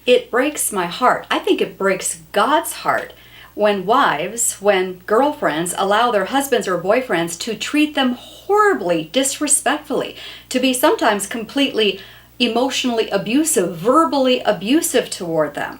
it breaks my heart. I think it breaks God's heart when wives, when girlfriends allow their husbands or boyfriends to treat them horribly, disrespectfully, to be sometimes completely emotionally abusive, verbally abusive toward them.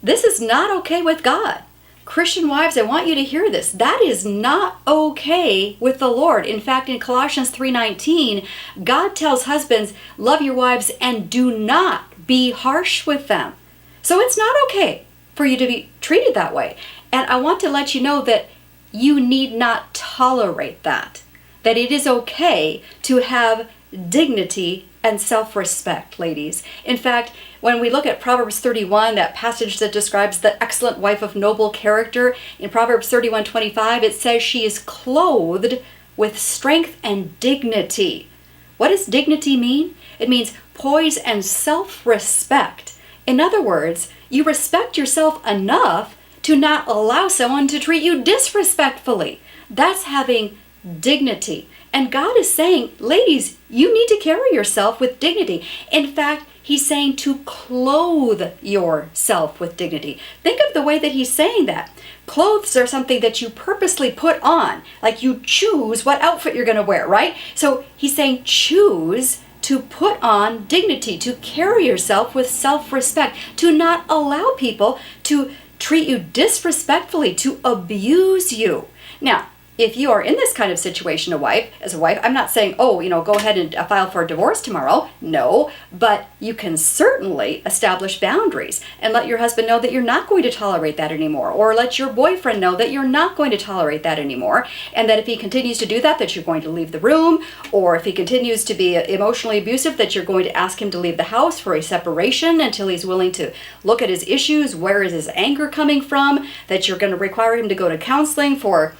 This is not okay with God. Christian wives, I want you to hear this. That is not okay with the Lord. In fact, in Colossians 3:19, God tells husbands, love your wives and do not be harsh with them. So it's not okay for you to be treated that way. And I want to let you know that you need not tolerate that. That it is okay to have dignity and self-respect, ladies. In fact, when we look at Proverbs 31, that passage that describes the excellent wife of noble character, in Proverbs 31:25, it says she is clothed with strength and dignity. What does dignity mean? It means poise and self-respect. In other words, you respect yourself enough to not allow someone to treat you disrespectfully. That's having dignity. And God is saying, ladies, you need to carry yourself with dignity. In fact, he's saying to clothe yourself with dignity. Think of the way that he's saying that. Clothes are something that you purposely put on, like you choose what outfit you're going to wear, right? So he's saying choose to put on dignity, to carry yourself with self-respect, to not allow people to treat you disrespectfully, to abuse you. Now, if you are in this kind of situation, as a wife, I'm not saying, go ahead and file for a divorce tomorrow. No, but you can certainly establish boundaries and let your husband know that you're not going to tolerate that anymore, or let your boyfriend know that you're not going to tolerate that anymore, and that if he continues to do that, that you're going to leave the room, or if he continues to be emotionally abusive, that you're going to ask him to leave the house for a separation until he's willing to look at his issues, where is his anger coming from, that you're going to require him to go to counseling for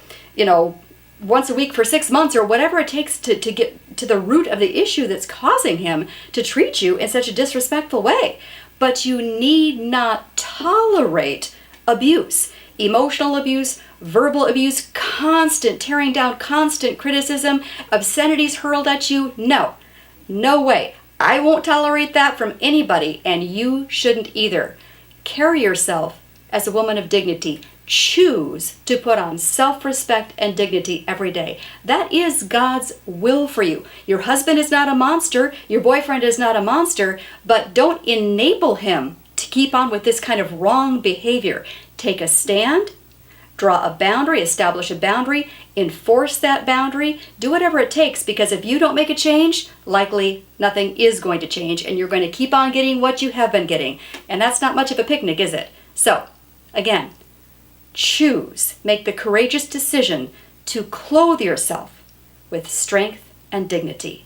once a week for 6 months, or whatever it takes to get to the root of the issue that's causing him to treat you in such a disrespectful way. But you need not tolerate abuse, emotional abuse, verbal abuse, constant tearing down, constant criticism, obscenities hurled at you. No way. I won't tolerate that from anybody, and you shouldn't either. Carry yourself as a woman of dignity. Choose to put on self-respect and dignity every day. That is God's will for you. Your husband is not a monster. Your boyfriend is not a monster, but don't enable him to keep on with this kind of wrong behavior. Take a stand, draw a boundary, establish a boundary, enforce that boundary, do whatever it takes, because if you don't make a change, likely nothing is going to change, and you're going to keep on getting what you have been getting. And that's not much of a picnic, is it? So, again, make the courageous decision to clothe yourself with strength and dignity.